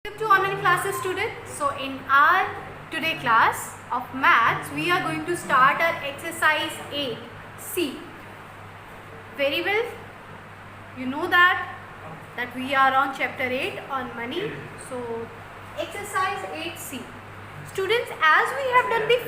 Welcome to online classes students. So in our today class of maths, we are going to start our exercise 8C. Very well, you know that we are on chapter 8 on money. So exercise 8C. Students, as we have done the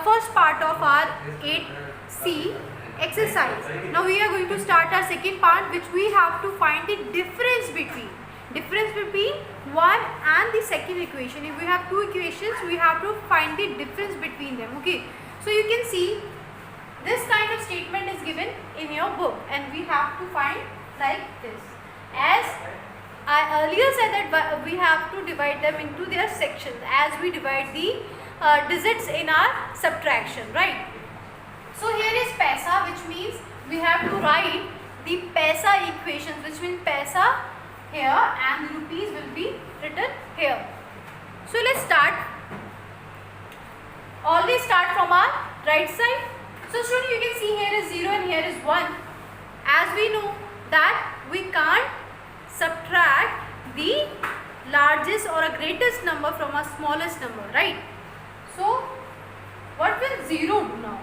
first part of our 8C exercise, now we are going to start our second part, which we have to find the difference between one and the second equation. If we have two equations, we have to find the difference between them. Okay, so you can see this kind of statement is given in your book and we have to find like this. As I earlier said that we have to divide them into their sections as we divide the digits in our subtraction, right? So here is paisa, which means we have to write the paisa equations, which means paisa here and the rupees will be written here. So let's start. Always start from our right side. So student, you can see here is 0 and here is 1. As we know that we can't subtract the largest or a greatest number from a smallest number, right? So what will 0 do now?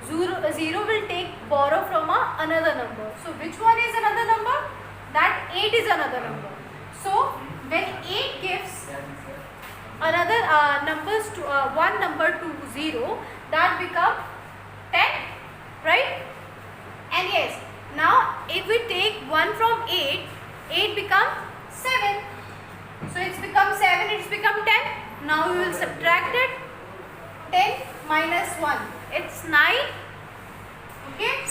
0 will take borrow from another number. So which one is another number? That 8 is another number. So when 8 gives another numbers to one number to 0, that become 10, right? And yes, now if we take 1 from 8, 8 become 7. So it's become 7, it's become 10. Now we will subtract it. 10 minus 1, it's 9. Okay,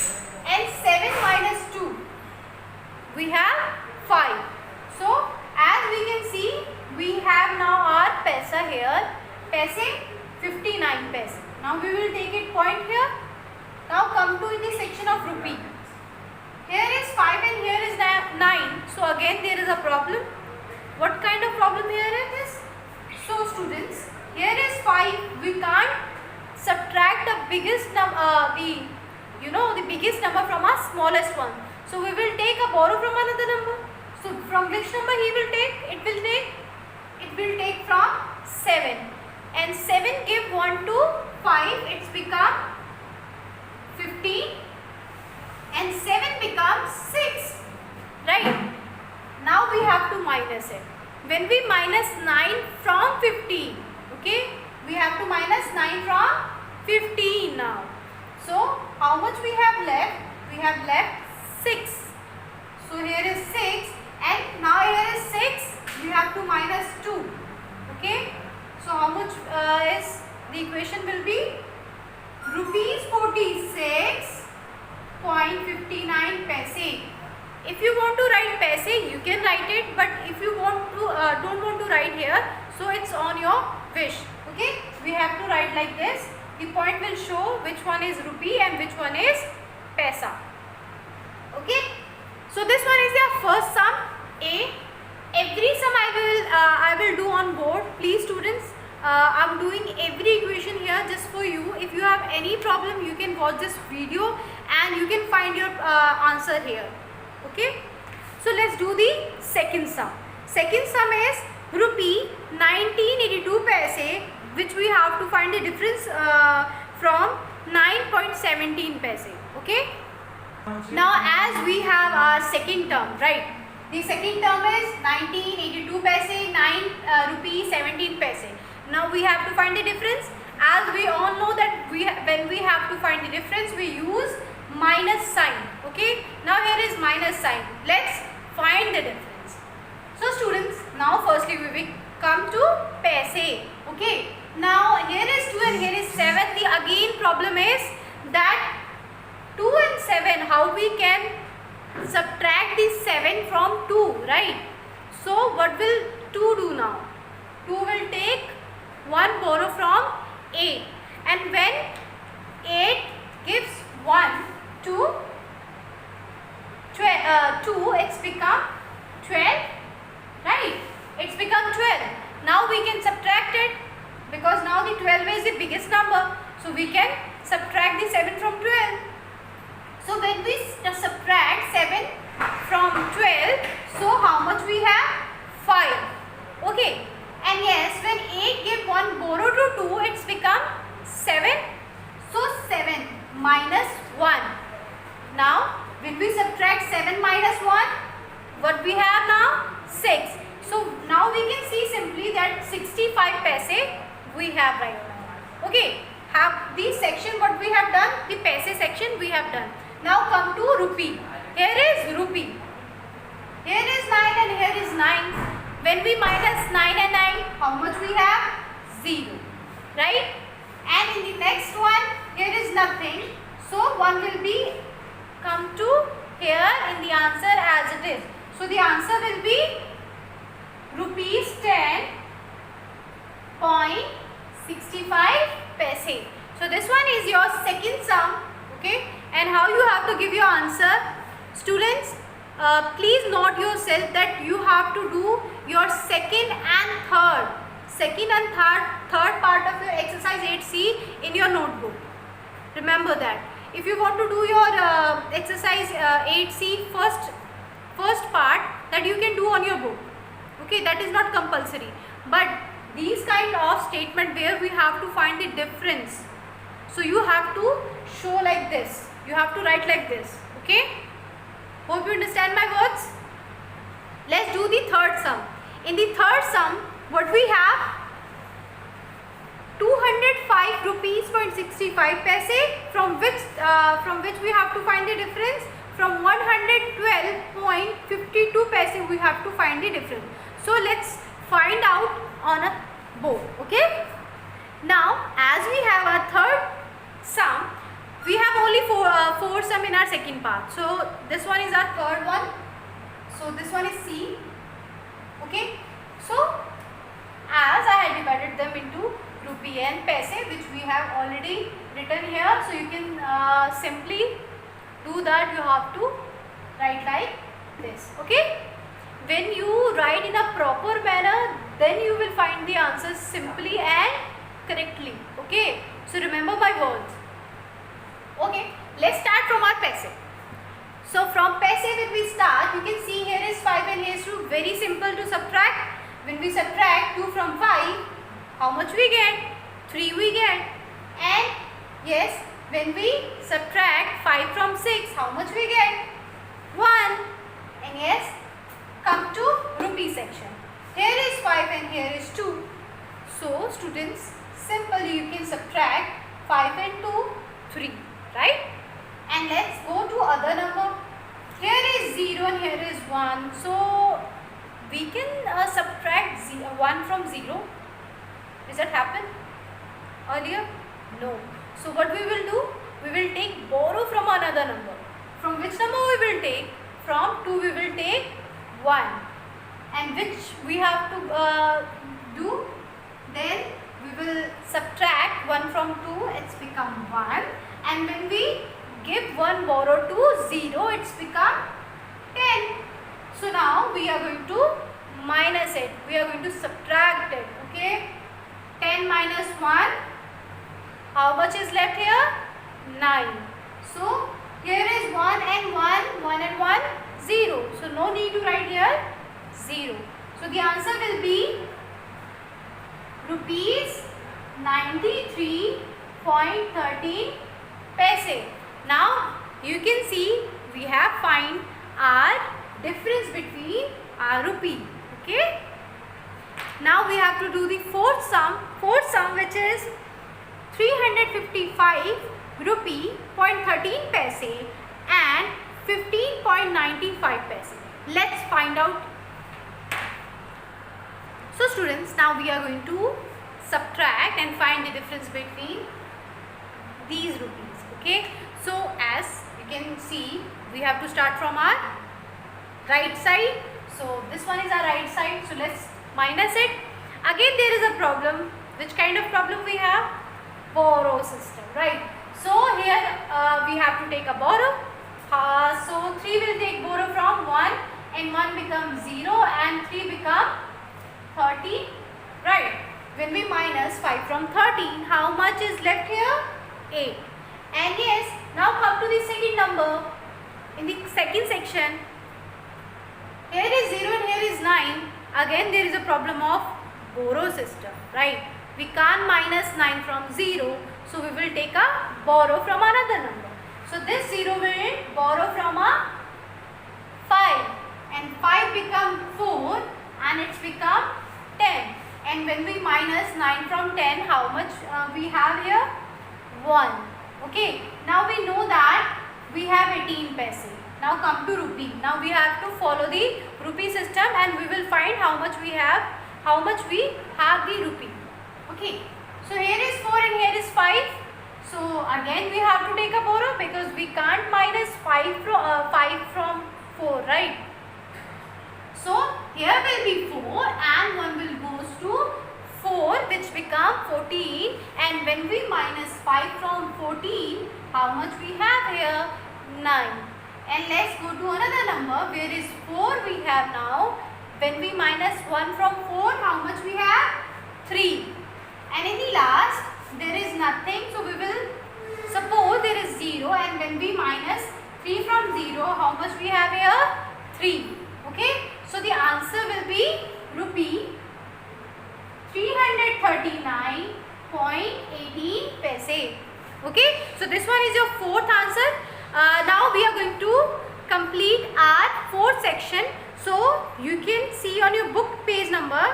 and 7 minus 2, we have 5. So as we can see, we have now our paisa here, paise 59 paise. Now we will take it point here. Now come to the section of rupee. Here is 5 and here is 9. So again there is a problem. What kind of problem here is? So students, here is 5. We can't subtract the biggest number, the biggest number from our smallest one. So we will take a borrow from another number. So from which number he will take? It will take from 7. And 7 give 1 to 5. It's become 15. And 7 becomes 6. Right? Now we have to minus it. When we minus 9 from 15, okay? We have to minus 9 from 15 now. So how much we have left? We have left 6. So here is 6 and now here is 6. We have to minus 2. Okay. So how much is the equation will be? Rupees 46.59 paise. If you want to write paise, you can write it, but if you want to don't want to write here, so it's on your wish. Okay. We have to write like this. The point will show which one is rupee and which one is paisa. Okay, so this one is the first sum A. Every sum I will do on board. Please students, I'm doing every equation here just for you. If you have any problem, you can watch this video and you can find your answer here. Okay, so let's do the second sum. Second sum is rupee 1982 paise, which we have to find the difference from 9.17 paise. Okay. Now as we have our second term, right? The second term is 1982 paise, 9 rupees 17 paise. Now we have to find the difference. As we all know that when we have to find the difference, we use minus sign. Okay. Now here is minus sign. Let's find the difference. So students, now firstly we will come to paise. Okay. Now here is 2 and here is 7. The again problem is that 2 and 7, how we can subtract the 7 from 2, right? So what will 2 do now? 2 will take 1 borrow from 8. And when 8 gives 1 to 2, it's become 12, right? It's become 12. Now we can subtract it because now the 12 is the biggest number. So we can subtract the 7 from 12. So when we subtract 7 from 12, so how much we have? 5. Okay, into 2, it's become 7. So 7 minus 1. Now when we subtract 7 minus 1, what we have now? 6. So now we can see simply that 65 paise we have right now. Okay, have the section what we have done, the paise section we have done. Now come to rupee. Here is rupee. Here is 9 and here is 9. When we minus 9 and 9, how much we have? 0. Right? And in the next one, here is nothing. So 1 will be come to here in the answer as it is. So the answer will be rupees 10.65 paise. So this one is your second sum. Okay, and how you have to give your answer, students, please note yourself that you have to do your second and third part of your exercise 8C in your notebook. Remember that. If you want to do your exercise 8C first part, that you can do on your book. Okay, that is not compulsory. But these kind of statement where we have to find the difference, so you have to show like this. You have to write like this. Okay. Hope you understand my words. Let's do the third sum. In the third sum, what we have? 205 rupees 0.65 paise, from which we have to find the difference. From 112.52 paise we have to find the difference. So let's find out on a board. Okay. Now as we have our third sum, we have only four sum in our second part. So this one is our third one. So this one is C. Okay. So as I had divided them into rupee and paise, which we have already written here. So you can simply do that. You have to write like this. Okay. When you write in a proper manner, then you will find the answers simply and correctly. Okay. So remember my words. Okay, let's start from our paise. So from paise when we start, you can see here is 5 and here is 2. Very simple to subtract. When we subtract 2 from 5, how much we get? 3 we get. And yes, when we subtract 5 from 6, how much we get? 1. And yes, come to rupee section. Here is 5 and here is 2. So students, simply you can subtract 5 and 2, 3. Right? And let's go to other number. Here is 0 and here is 1. So we can subtract 1 from 0. Does that happen earlier? No. So what we will do? We will take borrow from another number. From which number we will take? From 2 we will take 1. And which we have to do? Then we will subtract 1 from 2. It's become 1. And when we give 1 borrow to 0, it's become 10. So now we are going to minus it. We are going to subtract it. Okay. 10 minus 1. How much is left here? 9. So here is 1 and 1. 1 and 1. 0. So no need to write here 0. So the answer will be rupees 93.13 paise. Now you can see we have find our difference between our rupee. Okay. Now we have to do the fourth sum which is 355 rupee 0.13 paise and 15.95 paise. Let's find out. So students, now we are going to subtract and find the difference between these rupees. Okay. So as you can see, we have to start from our right side. So this one is our right side. So let's minus it. Again there is a problem. Which kind of problem we have? Borrow system, right? So here we have to take a borrow. So 3 will take borrow from 1 and 1 becomes 0 and 3 become 13, right? When we minus 5 from 13, how much is left here? 8. And yes, now come to the second number. In the second section, here is 0 and here is 9. Again there is a problem of borrow system, right? we can't minus 9 from 0, so we will take a borrow from another number. So this 0 will borrow from a 5, and 5 become 4 and it's become 10. And when we minus 9 from 10, how much we have here? 1. Okay, now we know that we have 18 paise. Now come to rupee. Now we have to follow the rupee system and we will find how much we have the rupee. Okay, so here is 4 and here is 5. So again we have to take a borrow because we can't minus 5 from 4, right? So here will be 4 and 1 will goes to 4, which become 14, and when we minus 5 from 14, how much we have here? 9. And let's go to another number. Where is 4 we have now? When we minus 1 from 4, how much we have? 3. And in the last, there is nothing, so we will suppose there is 0, and when we minus 3 from 0, how much we have here? 3. Okay, so the answer will be rupee 339.18 paise. Okay, so this one is your fourth answer. Now we are going to complete our fourth section. So you can see on your book page number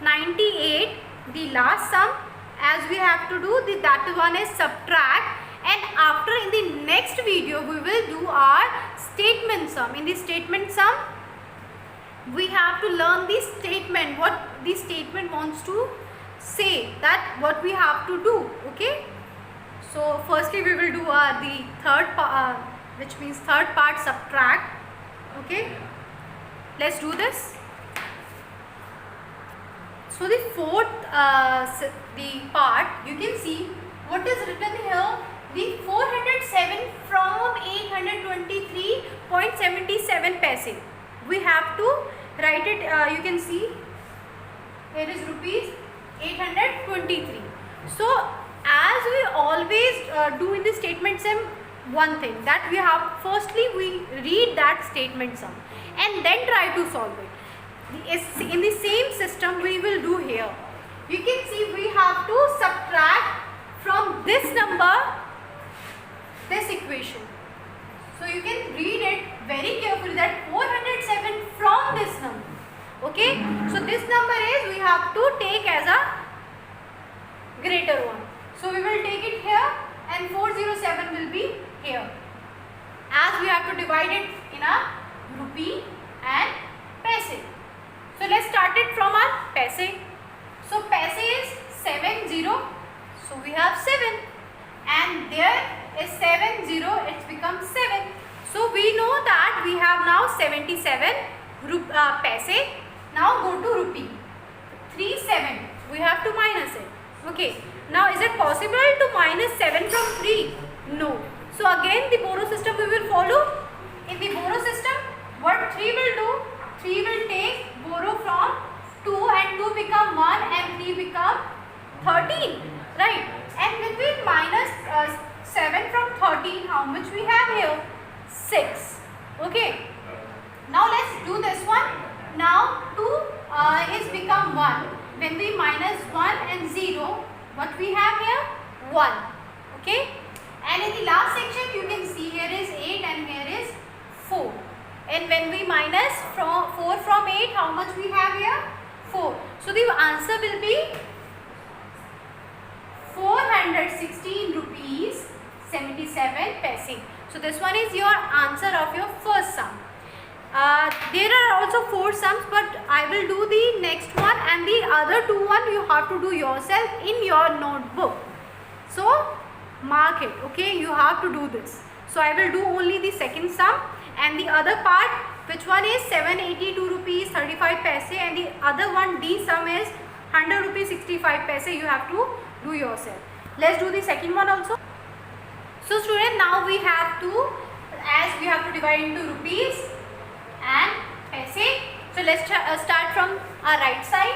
98 the last sum, as we have to do that one is subtract, and after in the next video we will do our statement sum. In the statement sum we have to learn the statement, what the statement wants to say, that what we have to do. Okay, so firstly we will do the third part, which means third part, subtract. Okay, let's do this. So the fourth the part, you can see what is written here. The 407 from 823.77 paise. We have to write it. You can see here is rupees 823. So as we always do in the statement sum, one thing that we have, firstly we read that statement sum and then try to solve it. In the same system we will do here. You can see we have to subtract from this number this equation. So you can read it very carefully, that 407 from this number. Okay, so this number is, we have to take as a greater one. So we will take it here and 407 will be here, as we have to divide it in a rupee and paise. So let's start it from our paise. So paise is 70. So we have 7, and there is 70, it's become 7. So we know that we have now 77 paise. Now go to rupee. 37. We have to minus it. Okay. Now is it possible to minus 7 from 3? No. So again the borrow system we will follow. In the borrow system, what 3 will do? 3 will take borrow from 2, and 2 become 1 and 3 become 13. Right. And when we minus 7 from 13, how much we have here? 6. Okay. Now let's do this one. Now 2 is become 1. When we minus 1 and 0, what we have here? 1. Okay. And in the last section you can see here is 8 and here is 4. And when we minus from 4 from 8, how much we have here? 4. So the answer will be 416 rupees 77 paise. So this one is your answer of your first sum. There are also 4 sums, but I will do the next one, and the other 2 you have to do yourself in your notebook. So mark it. Okay, you have to do this. So I will do only the second sum, and the other part, which one is 782 rupees 35 paise, and the other one, D sum, is 100 rupees 65 paise. You have to do yourself. Let's do the second one also. So student, now we have to, as we have to divide into rupees and paise. So let's start from our right side.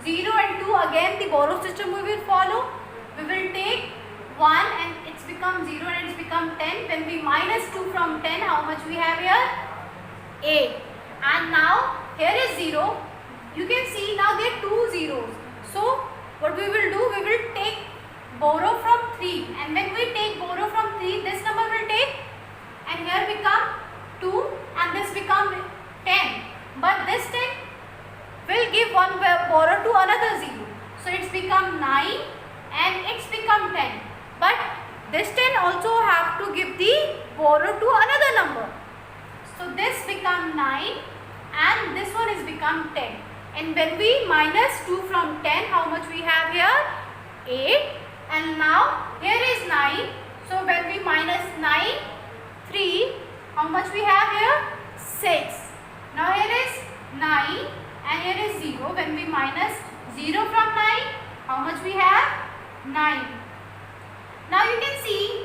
0 and 2, again the borrow system we will follow. We will take 1 and it's become 0 and it's become 10. When we minus 2 from 10, how much we have here? 8. And now here is 0. You can see now there are 2 zeros. So what we will do, borrow to another 0. So it's become 9 and it's become 10. But this 10 also have to give the borrow to another number. So this become 9 and this one is become 10. And when we minus 2 from 10, how much we have here? 8. And now here is 9. So when we minus 9, 3, how much we have here? 6. Now here is 9 and here is 0. When we minus 0 from 9, how much we have? 9. Now you can see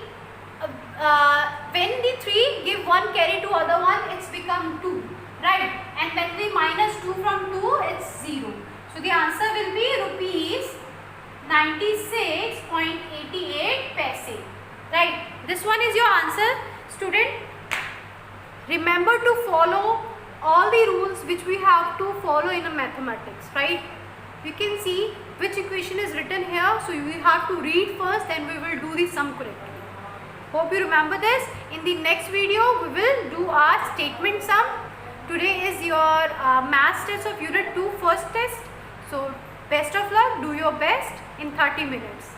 when the 3 give 1 carry to other one, it's become 2, right? And when we minus 2 from 2, it's 0. So the answer will be rupees 96.88 paise, right? This one is your answer, student. Remember to follow all the rules which we have to follow in a mathematics, right? You can see which equation is written here, so you have to read first, then we will do the sum correctly. Hope you remember this. In the next video, we will do our statement sum. Today is your maths test of unit 2 first test. So best of luck, do your best in 30 minutes.